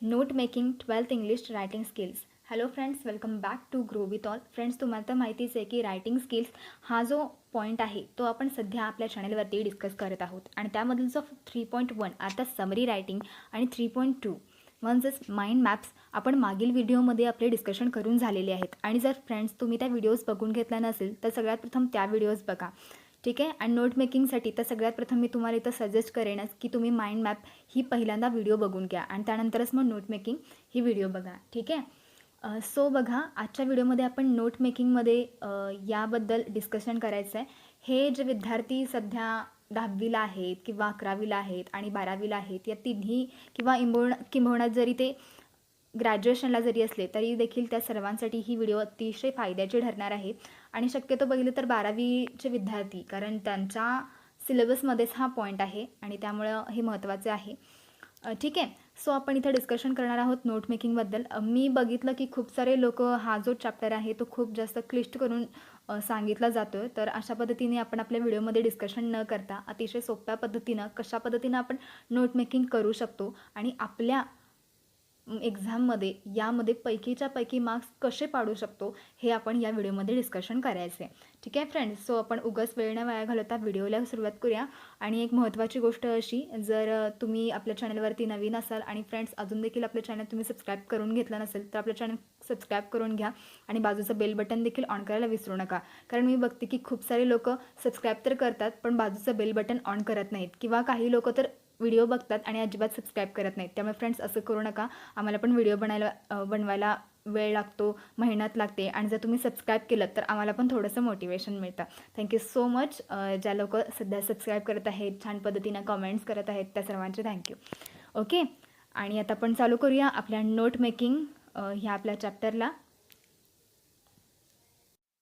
Note making 12th English writing skills. Hello friends, welcome back to grow with all. Friends, तुम्हाला तर माहितीच आहे की रायटिंग स्किल्स हा जो पॉईंट आहे तो आपण सध्या आपल्या चॅनलवरती डिस्कस करत आहोत. आणि त्यामधील जो 3.1 आता समरी रायटिंग आणि 3.2 म्हणजेच माइंड मॅप्स आपण मागील व्हिडिओमध्ये आपले डिस्कशन करून झालेले आहेत. आणि जर फ्रेंड्स तुम्ही त्या व्हिडिओज बघून घेतला नसेल तर सगळ्यात प्रथम त्या व्हिडिओज बघा, ठीक आहे. आणि नोट मेकिंगसाठी तर सगळ्यात प्रथम मी तुम्हाला इथं सजेस्ट करेनच की तुम्ही माइंड मॅप ही पहिल्यांदा व्हिडिओ बघून घ्या आणि त्यानंतरच मग नोट मेकिंग ही व्हिडिओ बघा, ठीक आहे. सो बघा, आजच्या व्हिडिओमध्ये आपण नोट मेकिंगमध्ये याबद्दल डिस्कशन करायचं आहे. हे जे विद्यार्थी सध्या 10वीला आहेत किंवा 11वीला आहेत आणि 12वीला आहेत, या तिन्ही किंवा किंबहुना जरी ते ग्रॅज्युएशनला जरी असले तरी देखील त्या सर्वांसाठी ही व्हिडिओ अतिशय फायद्याची ठरणार आहे. आणि शक्यतो बघितलं तर 12वीचे विद्यार्थी, कारण त्यांच्या सिलेबसमध्येच हा पॉईंट आहे आणि त्यामुळं हे महत्त्वाचे आहे. ठीक आहे. सो आपण इथं डिस्कशन करणार आहोत नोट मेकिंगबद्दल. मी बघितलं की खूप सारे लोक हा जो चॅप्टर आहे तो खूप जास्त क्लिष्ट करून सांगितला जातो आहे. तर अशा पद्धतीने आपण आपल्या व्हिडिओमध्ये डिस्कशन न करता अतिशय सोप्या पद्धतीनं कशा पद्धतीनं आपण नोट मेकिंग करू शकतो आणि आपल्या एक्झाममध्ये यामध्ये पैकीच्या पैकी मार्क्स कसे पाडू शकतो हे आपण या व्हिडिओमध्ये डिस्कशन करायचे, ठीक आहे फ्रेंड्स. सो आपण उगाच वेळ न वाया घालवता व्हिडिओला सुरुवात करूया. आणि एक महत्त्वाची गोष्ट अशी, जर तुम्ही आपल्या चॅनलवरती नवीन असाल आणि फ्रेंड्स अजून देखील आपलं चॅनल तुम्ही सबस्क्राईब करून घेतलं नसेल तर आपलं चॅनल सबस्क्राईब करून घ्या आणि बाजूचं बेल बटन देखील ऑन करायला विसरू नका. कारण मी बघते की खूप सारे लोक सबस्क्राईब तर करतात पण बाजूचं बेल बटन ऑन करत नाहीत, किंवा काही लोक तर व्हिडिओ बघतात आणि अजिबात सबस्क्राईब करत नाहीत. त्यामुळे फ्रेंड्स असं करू नका. आम्हाला पण व्हिडिओ बनवायला वेळ लागतो, मेहनत लागते, आणि जर तुम्ही सबस्क्राईब केलं तर आम्हाला पण थोडंसं मोटिवेशन मिळतं. Thank you so much. ज्या लोक सध्या सबस्क्राईब करत आहेत, छान पद्धतीनं कॉमेंट्स करत आहेत, त्या सर्वांचे थँक्यू. ओके. आणि आता आपण चालू करूया आपल्या नोट मेकिंग ह्या आपल्या चॅप्टरला.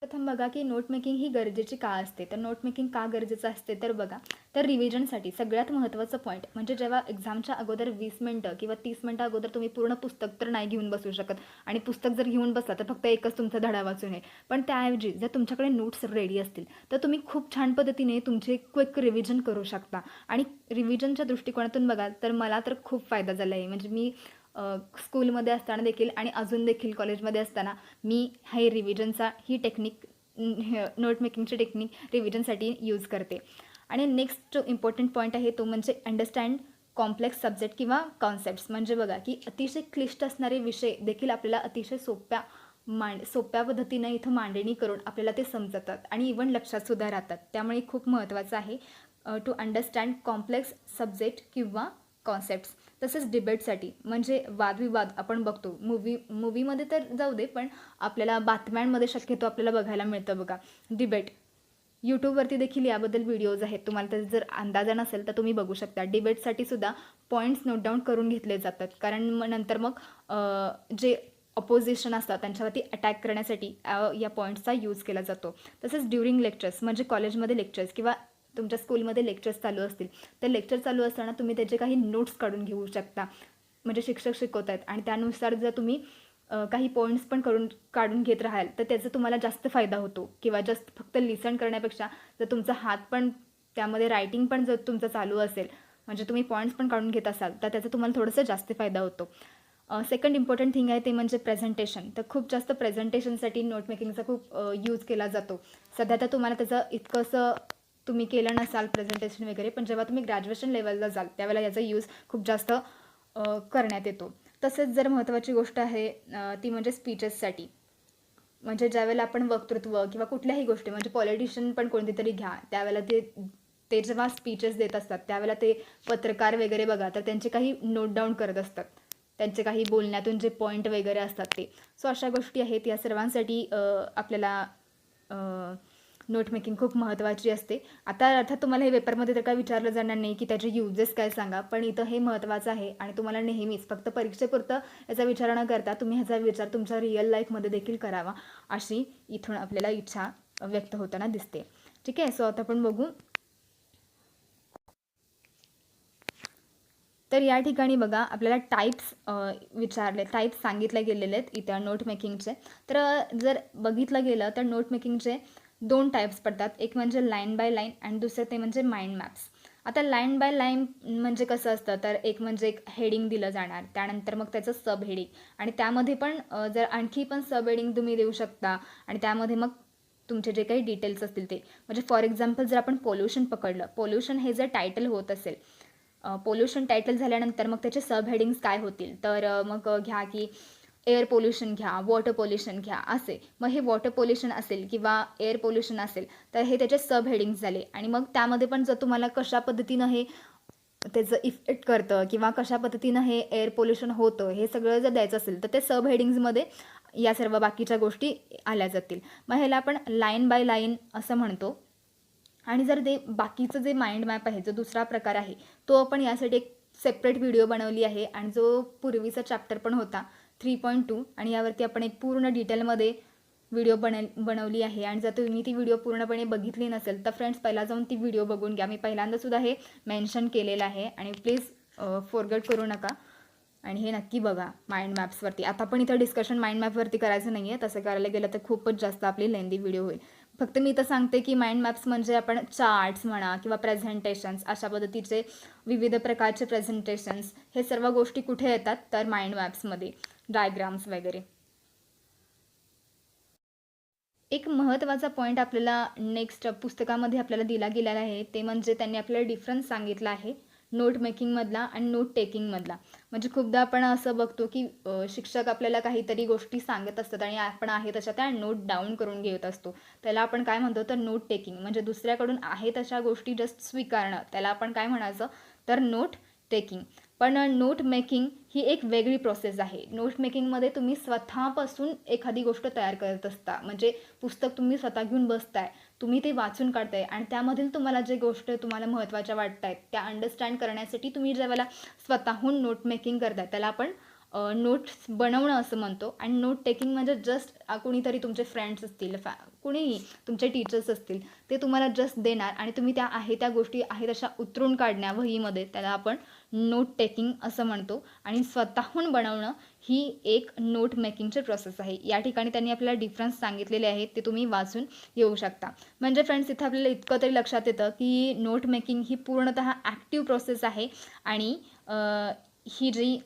प्रथम बघा की नोट मेकिंग ही गरजेची का असते. तर नोट मेकिंग का गरजेचं असते तर बघा, तर रिव्हिजनसाठी सगळ्यात महत्त्वाचं पॉईंट म्हणजे जेव्हा एक्झामच्या अगोदर 20 मिनटं किंवा 30 मिनटं अगोदर तुम्ही पूर्ण पुस्तक तर नाही घेऊन बसू शकत. आणि पुस्तक जर घेऊन बसला तर फक्त एकच तुमचा धडा वाचून आहे. पण त्याऐवजी जर तुमच्याकडे नोट्स रेडी असतील तर तुम्ही खूप छान पद्धतीने तुमचे क्विक रिव्हिजन करू शकता. आणि रिव्हिजनच्या दृष्टिकोनातून बघाल तर मला तर खूप फायदा झाला आहे. म्हणजे मी स्कूलमध्ये असताना देखील आणि अजून देखील कॉलेजमध्ये असताना मी हे रिव्हिजनचा ही टेक्निक, नोट मेकिंगची टेक्निक रिव्हिजनसाठी यूज करते. आणि नेक्स्ट जो इम्पॉर्टंट पॉईंट आहे तो म्हणजे अंडरस्टँड कॉम्प्लेक्स सब्जेक्ट किंवा कॉन्सेप्ट्स. म्हणजे बघा की अतिशय क्लिष्ट असणारे विषय देखील आपल्याला अतिशय सोप्या पद्धतीनं इथं मांडणी करून आपल्याला ते समजतात आणि इव्हन लक्षातसुद्धा राहतात. त्यामुळे खूप महत्त्वाचं आहे टू अंडरस्टँड कॉम्प्लेक्स सब्जेक्ट किंवा कॉन्सेप्ट्स. तसेच डिबेटसाठी म्हणजे वादविवाद आपण बघतो मूवीमध्ये तर जाऊ दे, पण आपल्याला बातम्यांमध्ये शक्यतो आपल्याला बघायला मिळतं बघा डिबेट. यूट्यूबवरती देखील याबद्दल व्हिडिओज आहेत. तुम्हाला त्याचा जर अंदाजा नसेल तर तुम्ही बघू शकता. डिबेटसाठी सुद्धा पॉईंट्स नोट डाऊन करून घेतले जातात, कारण नंतर मग जे अपोजिशन असतात त्यांच्यावरती अटॅक करण्यासाठी या पॉईंट्सचा यूज केला जातो. तसेच ड्युरिंग लेक्चर्स म्हणजे कॉलेजमध्ये लेक्चर्स किंवा तुमच्या स्कूलमध्ये लेक्चर्स चालू असतील तर लेक्चर चालू असताना तुम्ही त्याचे काही नोट्स काढून घेऊ शकता. म्हणजे शिक्षक शिकवत आहेत आणि त्यानुसार जर तुम्ही काही पॉईंट्स पण काढून घेत राहाल तर त्याचा तुम्हाला जास्त फायदा होतो. किंवा जस्ट फक्त लिसन करण्यापेक्षा जर तुमचा हात पण त्यामध्ये रायटिंग पण जर तुमचं चालू असेल, म्हणजे तुम्ही पॉईंट्स पण काढून घेत असाल तर त्याचा तुम्हाला थोडंसं जास्त फायदा होतो. सेकंड इम्पॉर्टंट थिंग आहे ते म्हणजे प्रेझेंटेशन. तर खूप जास्त प्रेझेंटेशनसाठी नोट मेकिंगचा खूप यूज केला जातो. सध्या तर तुम्हाला त्याचं इतकंसं तुम्ही केलं नसाल प्रेझेंटेशन वगैरे, पण जेव्हा तुम्ही ग्रॅज्युएशन लेवलला जाल त्यावेळेला याचा यूज खूप जास्त करण्यात येतो. तसेच जर महत्त्वाची गोष्ट आहे ती म्हणजे स्पीचेससाठी. म्हणजे ज्यावेळेला आपण वक्तृत्व किंवा कुठल्याही गोष्टी म्हणजे पॉलिटिशियन पण कोणती तरी घ्या, त्यावेळेला ते ते जेव्हा स्पीचेस देत असतात त्यावेळेला ते पत्रकार वगैरे बघा तर त्यांचे काही नोट डाऊन करत असतात, त्यांचे काही बोलण्यातून जे पॉईंट वगैरे असतात ते. सो अशा गोष्टी आहेत, या सर्वांसाठी आपल्याला नोट मेकिंग खूप महत्त्वाची असते. आता अर्थात तुम्हाला हे पेपरमध्ये तर काय विचारलं जाणार नाही की त्याचे युजेस काय सांगा, पण इथं हे महत्त्वाचं आहे आणि तुम्हाला नेहमीच फक्त परीक्षेपुरतं याचा विचार न करता तुम्ही ह्याचा विचार तुमच्या रिअल लाईफमध्ये देखील करावा, अशी इथून आपल्याला इच्छा व्यक्त होताना दिसते. ठीक आहे. सो आता आपण बघू. तर या ठिकाणी बघा आपल्याला टाईप्स सांगितले गेलेले आहेत इथं नोट मेकिंगचे. तर जर बघितलं गेलं तर नोट मेकिंगचे 2 टाईप्स पडतात. एक म्हणजे लाईन बाय लाईन आणि दुसरं ते म्हणजे माइंड मॅप्स. आता लाईन बाय लाईन म्हणजे कसं असतं, तर एक म्हणजे एक हेडिंग दिलं जाणार, त्यानंतर मग त्याचं सब हेडिंग, आणि त्यामध्ये पण जर आणखी पण सब हेडिंग तुम्ही देऊ शकता, आणि त्यामध्ये मग तुमचे जे काही डिटेल्स असतील ते, म्हणजे फॉर एक्झाम्पल जर आपण पोल्युशन पकडलं, पोल्युशन हे जर टायटल होत असेल, पोल्युशन टायटल झाल्यानंतर मग त्याचे सब हेडिंग्स काय होतील, तर मग घ्या की एअर पोल्युशन घ्या, वॉटर पोल्युशन घ्या, असे. मग हे वॉटर पोल्युशन असेल किंवा एअर पोल्युशन असेल, तर हे त्याचे सब हेडिंग्स झाले. आणि मग त्यामध्ये पण जर तुम्हाला कशा पद्धतीनं हे त्याचं इफेक्ट करतं किंवा कशा पद्धतीनं हे एअर पोल्युशन होतं, हे सगळं जर द्यायचं असेल, तर ते सब हेडिंग्समध्ये या सर्व बाकीच्या गोष्टी आल्या जातील. मग ह्याला आपण लाईन बाय लाईन असं म्हणतो. आणि जर ते बाकीचं जे माइंड मॅप आहे, जो दुसरा प्रकार आहे, तो आपण यासाठी एक सेपरेट व्हिडिओ बनवली आहे, आणि जो पूर्वीचा चॅप्टर पण होता 3.2, आणि यावरती आपण एक पूर्ण डिटेलमध्ये व्हिडिओ बनवली आहे. आणि जर तुम्ही ती व्हिडिओ पूर्णपणे बघितली नसेल, तर फ्रेंड्स पहिला जाऊन ती व्हिडिओ बघून घ्या. मी पहिल्यांदासुद्धा हे मेन्शन केलेलं आहे, आणि प्लीज फॉरगेट करू नका, आणि हे नक्की बघा माइंड मॅप्सवरती. आता पण इथं डिस्कशन माइंड मॅपवरती करायचं नाही आहे, तसं करायला गेलं तर खूपच जास्त आपली लेंदी व्हिडिओ होईल. फक्त मी इथं सांगते की माइंड मॅप्स म्हणजे आपण चार्ट्स म्हणा किंवा प्रेझेंटेशन्स, अशा पद्धतीचे विविध प्रकारचे प्रेझेंटेशन्स, हे सर्व गोष्टी कुठे येतात, तर माइंड मॅप्समध्ये, डायग्राम्स वगैरे. एक महत्त्वाचा पॉईंट आपल्याला नेक्स्ट पुस्तकामध्ये आपल्याला दिला गेलेला आहे, ते म्हणजे त्यांनी आपल्याला डिफरन्स सांगितला आहे नोट मेकिंगमधला आणि नोट टेकिंगमधला. म्हणजे खूपदा आपण असं बघतो की शिक्षक आपल्याला काहीतरी गोष्टी सांगत असतात आणि आपण आहे तशा त्या नोट डाऊन करून घेत असतो. त्याला आपण काय म्हणतो, तर नोट टेकिंग. म्हणजे दुसऱ्याकडून आहे तशा गोष्टी जस्ट स्वीकारणं, त्याला आपण काय म्हणायचं, तर नोट टेकिंग. पण नोट मेकिंग ही एक वेगळी प्रोसेस आहे. नोट मेकिंगमध्ये तुम्ही स्वतःपासून एखादी गोष्ट तयार करत असता. म्हणजे पुस्तक तुम्ही स्वतः घेऊन बसताय, तुम्ही ते वाचून काढताय, आणि त्यामधील तुम्हाला जे गोष्ट तुम्हाला महत्त्वाच्या वाटत आहेत त्या अंडरस्टँड करण्यासाठी तुम्ही ज्यावेळेला स्वतःहून नोट मेकिंग करताय, त्याला आपण नोट्स बनवणं असं म्हणतो. आणि नोट टेकिंग म्हणजे जस्ट कुणीतरी तुमचे फ्रेंड्स असतील, कुणीही तुमचे टीचर्स असतील, ते तुम्हाला जस्ट देणार, आणि तुम्ही त्या गोष्टी आहेत अशा उतरून काढण्या वहीमध्ये, त्याला आपण नोट टेकिंग असं म्हणतो. आणि स्वतःहून बनवणं ही एक नोट मेकिंगची प्रोसेस आहे. या ठिकाणी त्यांनी आपल्याला डिफरन्स सांगितलेले आहेत, ते तुम्ही वाचून येऊ शकता. म्हणजे फ्रेंड्स, इथं आपल्याला इतकं तरी लक्षात येतं की नोट मेकिंग ही पूर्णतः ॲक्टिव्ह प्रोसेस आहे, आणि ही जी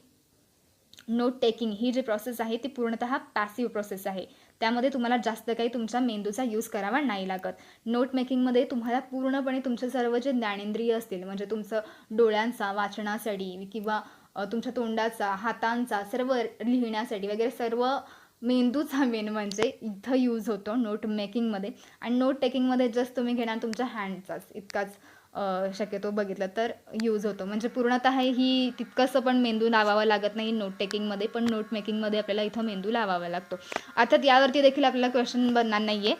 नोट टेकिंग ही जी प्रोसेस आहे ती पूर्णतः पॅसिव्ह प्रोसेस आहे. त्यामध्ये तुम्हाला जास्त काही तुमच्या मेंदूचा यूज करावा नाही लागत. नोट मेकिंगमध्ये तुम्हाला पूर्णपणे तुमचे सर्व जे ज्ञानेंद्रिय असतील, म्हणजे तुमचं डोळ्यांचा वाचनासाठी किंवा तुमच्या तोंडाचा, हातांचा, सर्व लिहिण्यासाठी वगैरे सर्व मेंदूचा मेन म्हणजे इथं यूज होतो नोट मेकिंगमध्ये. आणि नोट टेकिंगमध्ये जस्ट तुम्ही घेणार तुमच्या हँडचाच इतकाच शक्यतो बघितलं तर यूज होतो. म्हणजे पूर्णतः ही तितकंसं पण मेंदू लावावा लागत नाही नोट टेकिंगमध्ये, पण नोट मेकिंगमध्ये आपल्याला इथं मेंदू लावावा लागतो. अर्थात यावरती देखील आपल्याला क्वेश्चन बनणार नाही आहे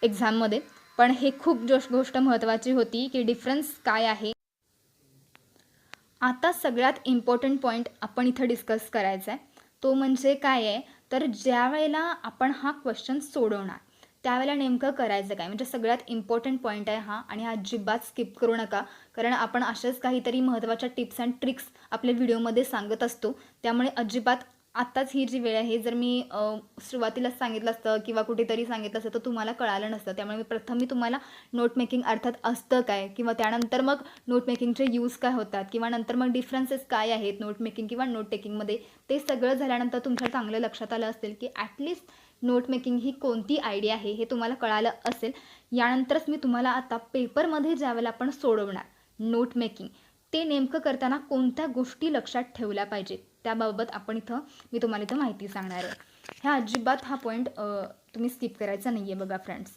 एक्झाममध्ये, पण हे खूप गोष्ट महत्त्वाची होती की डिफरन्स काय आहे. आता सगळ्यात इम्पॉर्टंट पॉईंट आपण इथं डिस्कस करायचा आहे, तो म्हणजे काय आहे, तर ज्या वेळेला आपण हा क्वेश्चन सोडवणार त्यावेळेला नेमकं करायचं काय, म्हणजे सगळ्यात इम्पॉर्टंट पॉईंट आहे हा, आणि हा अजिबात स्किप करू नका, कारण आपण अशाच काहीतरी महत्त्वाच्या टिप्स अँड ट्रिक्स आपल्या व्हिडिओमध्ये सांगत असतो. त्यामुळे अजिबात आत्ताच ही जी वेळ आहे, जर मी सुरुवातीलाच सांगितलं असतं किंवा कुठेतरी सांगितलं असतं तर तुम्हाला कळालं नसतं. त्यामुळे प्रथम मी तुम्हाला नोट मेकिंग अर्थात असतं काय, किंवा त्यानंतर मग नोट मेकिंगचे यूज काय होतात, किंवा नंतर मग डिफरन्सेस काय आहेत नोट मेकिंग किंवा नोट टेकिंगमध्ये, ते सगळं झाल्यानंतर तुमच्या चांगलं लक्षात आलं असेल की ॲटलिस्ट नोट मेकिंग ही कोणती आयडिया आहे हे तुम्हाला कळालं असेल. यानंतरच मी तुम्हाला आता पेपरमध्ये ज्यावेळेला आपण सोडवणार नोट मेकिंग, ते नेमकं करताना कोणत्या गोष्टी लक्षात ठेवल्या पाहिजेत त्याबाबत मी तुम्हाला इथं माहिती सांगणार आहे. ह्या अजिबात हा पॉईंट तुम्ही स्किप करायचा नाही आहे बघा फ्रेंड्स.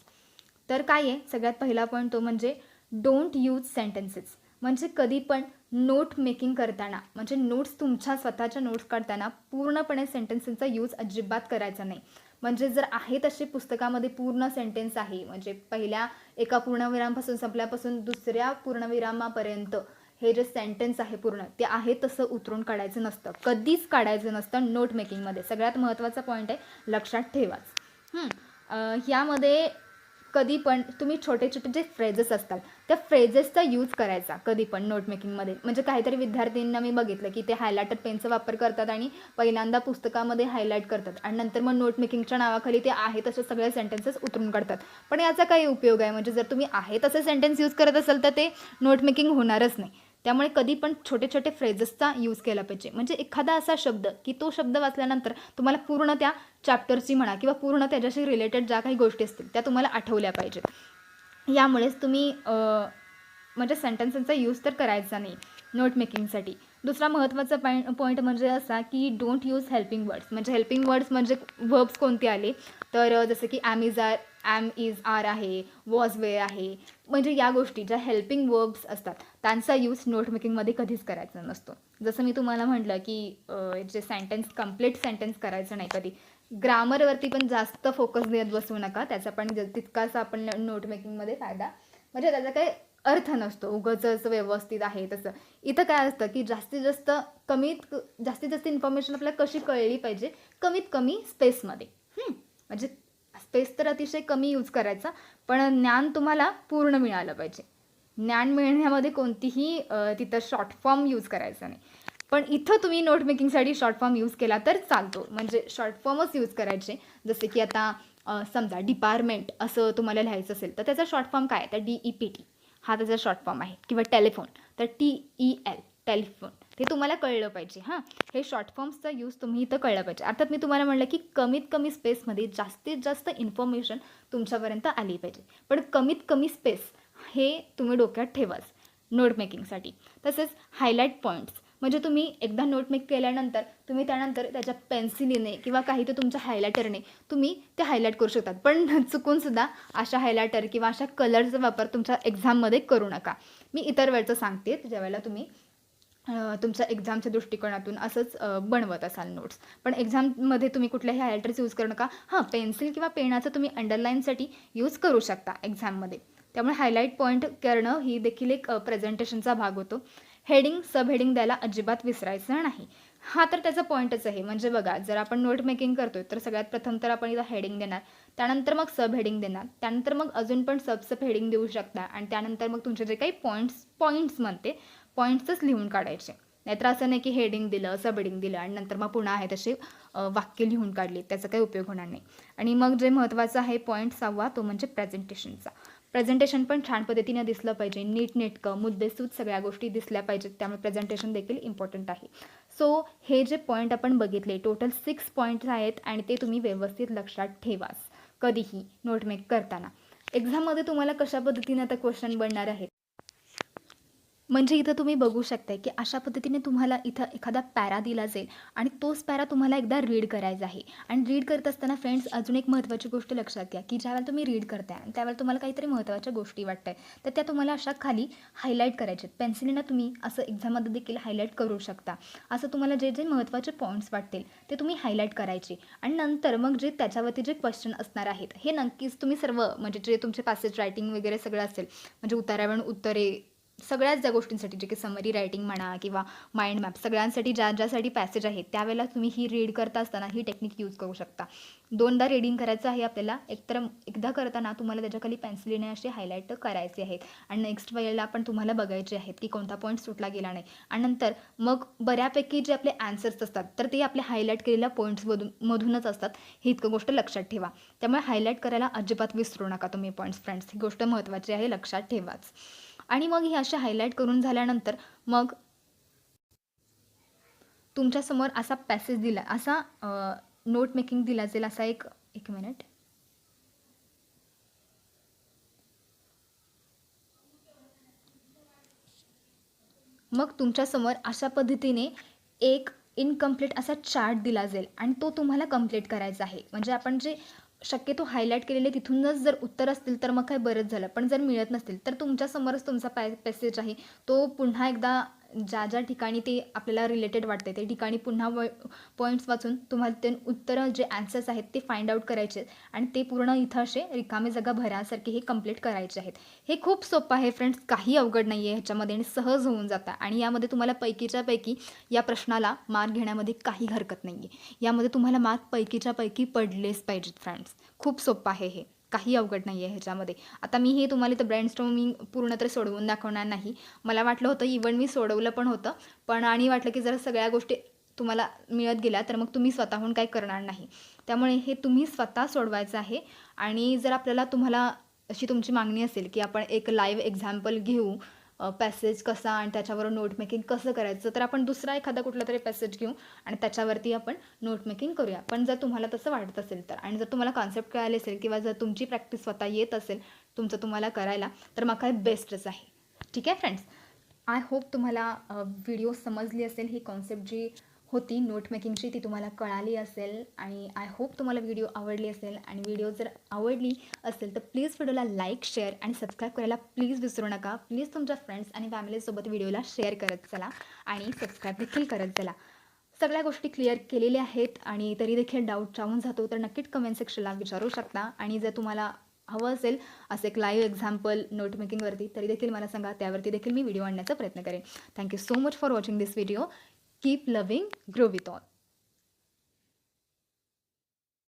तर काय आहे, सगळ्यात पहिला पॉईंट तो म्हणजे डोंट यूज सेंटेन्सेस. म्हणजे कधी पण नोट मेकिंग करताना, म्हणजे नोट्स तुमच्या स्वतःच्या नोट्स काढताना पूर्णपणे सेंटेन्सेसचा यूज अजिबात करायचा नाही. म्हणजे जर आहे तसे पुस्तकामध्ये पूर्ण सेंटेन्स आहे, म्हणजे पहिल्या एका पूर्णविरामापासून संपल्यापासून दुसऱ्या पूर्णविरामापर्यंत हे जे सेंटेन्स आहे पूर्ण ते आहे तसं उतरून काढायचं नसतं, कधीच काढायचं नसतं नोट मेकिंगमध्ये. सगळ्यात महत्त्वाचा पॉईंट आहे, लक्षात ठेवाच. यामध्ये कधी पण तुम्ही छोटे छोटे जे फ्रेजेस असतात त्या फ्रेजेसचा यूज करायचा कधी पण नोट मेकिंगमध्ये. म्हणजे काहीतरी विद्यार्थ्यांना मी बघितलं की ते हायलायटर पेनचा वापर करतात आणि पहिल्यांदा पुस्तकामध्ये हायलाईट करतात आणि नंतर मग नोट मेकिंगच्या नावाखाली ते आहे तसे सगळे सेंटेन्सेस उतरून काढतात. पण याचा काही उपयोग आहे? म्हणजे जर तुम्ही आहे तसे सेंटेन्स यूज करत असाल तर ते नोट मेकिंग होणारच नाही. त्यामुळे कधी पण छोटे छोटे फ्रेजेसचा यूज केला पाहिजे. म्हणजे एखादा असा शब्द की तो शब्द वाचल्यानंतर तुम्हाला पूर्ण त्या चॅप्टरची म्हणा किंवा पूर्ण त्याच्याशी रिलेटेड ज्या काही गोष्टी असतील त्या तुम्हाला आठवल्या पाहिजेत. यामुळेच तुम्ही म्हणजे सेंटेन्सेसचा यूज तर करायचा नाही नोट मेकिंगसाठी. दुसरा महत्त्वाचा पॉईंट म्हणजे असा की डोंट यूज हेल्पिंग वर्ड्स. म्हणजे हेल्पिंग वर्ड्स म्हणजे वर्ब्स कोणते आले तर जसं की ॲम इज आर आहे, वॉज वे आहे. म्हणजे या गोष्टी ज्या हेल्पिंग वर्ब्स असतात त्यांचा यूज नोट मेकिंगमध्ये कधीच करायचा नसतो. जसं मी तुम्हाला म्हटलं की जे सेंटेन्स कंप्लीट सेंटेन्स करायचं नाही कधी. ग्रामरवरती पण जास्त फोकस देत बसू नका. त्याचा पण तितकाच आपण नोट मेकिंगमध्ये फायदा म्हणजे त्याचा काही अर्थ नसतो उगाचच व्यवस्थित आहे तसं. इथं काय असतं की जास्तीत जास्त इन्फॉर्मेशन आपल्याला कशी कळली पाहिजे कमीत कमी स्पेसमध्ये. म्हणजे स्पेस तर अतिशय कमी यूज करायचा पण ज्ञान तुम्हाला पूर्ण मिळालं पाहिजे. ज्ञान मिळण्यामध्ये कोणतीही तिथं शॉर्ट फॉर्म यूज करायचा नाही. पण इथं तुम्ही नोट मेकिंगसाठी शॉर्ट फॉर्म यूज केला तर चालतो. म्हणजे शॉर्ट फॉर्मच यूज करायचे. जसे की आता समजा डिपार्टमेंट असं तुम्हाला लिहायचं असेल तर त्याचा शॉर्ट फॉर्म काय तर DEPT हा त्याचा शॉर्ट फॉर्म आहे. किंवा टेलिफोन तर TEL टेलिफोन. ते तुम्हाला कळलं पाहिजे. हे शॉर्ट फॉर्म्सचा यूज तुम्ही इथं कळलं पाहिजे. अर्थात मी तुम्हाला म्हटलं की कमीत कमी स्पेसमध्ये जास्तीत जास्त इन्फॉर्मेशन तुमच्यापर्यंत आली पाहिजे. पण कमीत कमी स्पेस हे तुम्ही डोक्यात ठेवाच नोट मेकिंगसाठी. तसेच हायलाईट पॉईंट्स म्हणजे तुम्ही एकदा नोट मेक केल्यानंतर तुम्ही त्यानंतर त्याच्या पेन्सिलीने किंवा काही तर तुमच्या हायलायटरने तुम्ही ते हायलाईट करू शकतात. पण चुकूनसुद्धा अशा हायलायटर किंवा अशा कलरचा वापर तुमच्या एक्झाममध्ये करू नका. मी इतर वेळचं सांगते ज्यावेळेला तुम्ही तुमच्या एक्झामच्या दृष्टिकोनातून असंच बनवत असाल नोट्स. पण एक्झाममध्ये तुम्ही कुठल्याही हायलायटर्स यूज करू नका. पेन्सिल किंवा पेनाचं तुम्ही अंडरलाईनसाठी यूज करू शकता एक्झाममध्ये. त्यामुळे हायलाईट पॉईंट करणं ही देखील एक प्रेझेंटेशनचा भाग होतो. हेडिंग सब हेडिंग द्यायला अजिबात विसरायचं नाही. हा तर त्याचा पॉईंटच आहे. म्हणजे बघा जर आपण नोट मेकिंग करतोय तर सगळ्यात प्रथम तर आपण इथं हेडिंग देणार, त्यानंतर मग सब हेडिंग देणार, त्यानंतर मग अजून पण सब हेडिंग देऊ शकता आणि त्यानंतर मग तुमचे जे काही पॉईंट्स म्हणते पॉईंट्सच लिहून काढायचे. नाहीतर असं नाही की हेडिंग दिलं सब हेडिंग दिलं आणि नंतर मग पुन्हा आहे तसे वाक्य लिहून काढले त्याचा काही उपयोग होणार नाही. आणि मग जे महत्त्वाचं आहे पॉईंट 6वा तो म्हणजे प्रेझेंटेशनचा. प्रेझेंटेशन पण छान पद्धतीने दिसलं पाहिजे. नीटनेटकं मुद्देसूद सगळ्या गोष्टी दिसल्या पाहिजेत. त्यामुळे प्रेझेंटेशन देखील इम्पॉर्टंट आहे. सो हे जे पॉईंट आपण बघितले टोटल 6 पॉईंट्स आहेत आणि ते तुम्ही व्यवस्थित लक्षात ठेवाच कधीही नोट मेक करताना. एक्झाममध्ये तुम्हाला कशा पद्धतीने आता क्वेश्चन बनणार आहेत म्हणजे इथं तुम्ही बघू शकताय की अशा पद्धतीने तुम्हाला इथं एखादा पॅरा दिला जाईल आणि तोच पॅरा तुम्हाला एकदा रीड करायचा आहे. आणि रीड करत असताना फ्रेंड्स अजून एक महत्त्वाची गोष्ट लक्षात घ्या की ज्यावेळेला तुम्ही रीड करताय आणि त्यावेळेला तुम्हाला काहीतरी महत्त्वाच्या गोष्टी वाटत आहे तर त्या तुम्हाला अशा खाली हायलाईट करायच्या आहेत. पेन्सिलीनं तुम्ही असं एक्झाममध्ये देखील हायलाईट करू शकता. असं तुम्हाला जे जे महत्त्वाचे पॉईंट्स वाटतील ते तुम्ही हायलाईट करायचे आणि नंतर मग जे त्याच्यावरती जे क्वेश्चन असणार आहेत हे नक्कीच तुम्ही सर्व म्हणजे जे तुमचे पॅसेज रायटिंग वगैरे सगळं असेल म्हणजे उतारावरून उत्तरे सगळ्याच ज्या गोष्टींसाठी जे की समरी रायटिंग म्हणा किंवा माइंड मॅप सगळ्यांसाठी ज्यासाठी पॅसेज आहेत त्यावेळेला तुम्ही ही रीड करता असताना ही टेक्निक यूज करू शकता. 2दा रीडिंग करायचं आहे आपल्याला. एकदा करताना तुम्हाला त्याच्याखाली पेन्सिलीने असे हायलाईट करायचे आहेत आणि नेक्स्ट वेळेला पण तुम्हाला बघायचे आहेत की कोणता पॉईंट सुटला गेला नाही आणि नंतर मग बऱ्यापैकी जे आपले आन्सर्स असतात तर ते आपले हायलाईट केलेल्या मधूनच असतात. ही इतकं गोष्ट लक्षात ठेवा. त्यामुळे हायलाईट करायला अजिबात विसरू नका तुम्ही पॉईंट्स फ्रेंड्स. ही गोष्ट महत्त्वाची आहे लक्षात ठेवाच. आणि मग हे असे हायलाईट करून झाल्यानंतर मग तुमच्यासमोर असा पॅसेज दिला असा नोट मेकिंग दिला जाईल असा एक मिनिट मग तुमच्यासमोर अशा पद्धतीने एक इनकम्प्लीट असा चार्ट दिला जाईल आणि तो तुम्हाला कंप्लीट करायचा आहे. म्हणजे आपण जे शक्यतो हायलाईट केलेले तिथूनच जर उत्तर असतील तर मग काय बरंच झालं. पण जर मिळत नसतील तर तुमच्यासमोरच तुमचा पॅसेज आहे तो पुन्हा एकदा ज्या ठिकाणी ते आपल्याला रिलेटेड वाटते ते ठिकाणी पुन्हा पॉईंट्स वाचून तुम्हाला ते उत्तरं जे ॲन्सर्स आहेत ते फाइंड आउट करायचे आणि ते पूर्ण इथं असे रिकामे जागा भरासारखे हे कंप्लीट करायचे आहेत. हे खूप सोपं आहे फ्रेंड्स. काही अवघड नाही आहे ह्याच्यामध्ये आणि सहज होऊन जातं आणि यामध्ये तुम्हाला पैकीच्या पैकी या प्रश्नाला मार्क घेण्यामध्ये काही हरकत नाही आहे. यामध्ये तुम्हाला मार्क पैकीच्या पैकी पडलेच पाहिजेत फ्रेंड्स. खूप सोपं आहे हे. काही अवघड नाही आहे ह्याच्यामध्ये. आता मी हे तुम्हाला इथं ब्रेनस्टॉर्मिंग पूर्ण तर सोडवून दाखवणार नाही. मला वाटलं होतं इव्हन मी सोडवलं पण होतं, पण आणि वाटलं की जर सगळ्या गोष्टी तुम्हाला मिळत गेल्या तर मग तुम्ही स्वतःहून काही करणार नाही. त्यामुळे हे तुम्ही स्वतः सोडवायचं आहे आणि जर तुम्हाला अशी तुमची मागणी असेल की आपण एक लाईव्ह एक्झाम्पल घेऊ, पॅसेज कसा आणि त्याच्यावरून नोट मेकिंग कसं करायचं, तर आपण दुसरा एखादा कुठला तरी पॅसेज घेऊ आणि त्याच्यावरती आपण नोट मेकिंग करूया. पण जर तुम्हाला तसं वाटत असेल तर आणि जर तुम्हाला कॉन्सेप्ट कळाले असेल किंवा जर तुमची प्रॅक्टिस स्वतः येत असेल तुम्हाला करायला, तर मग काय बेस्टच आहे. ठीक आहे फ्रेंड्स, आय होप तुम्हाला व्हिडिओ समजली असेल. ही कॉन्सेप्ट जी होती नोट मेकिंगची ती तुम्हाला कळाली असेल आणि आय होप तुम्हाला व्हिडिओ आवडली असेल. आणि व्हिडिओ जर आवडली असेल तर प्लीज व्हिडिओला लाईक, शेअर आणि सबस्क्राईब करायला प्लीज विसरू नका. प्लीज तुमच्या फ्रेंड्स आणि फॅमिलीसोबत व्हिडिओला शेअर करत चला आणि सबस्क्राईब देखील करत चला. सगळ्या गोष्टी क्लिअर केलेल्या आहेत आणि तरी देखील डाऊट राहून जातो तर नक्कीच कमेंट सेक्शनला विचारू शकता. आणि जर तुम्हाला हवं असेल असं एक लाईव्ह एक्झाम्पल नोट मेकिंगवरती तरी देखील मला सांगा, त्यावरती देखील मी व्हिडिओ आणण्याचा प्रयत्न करेन. Thank you so much for watching this video. Keep loving, grow with all.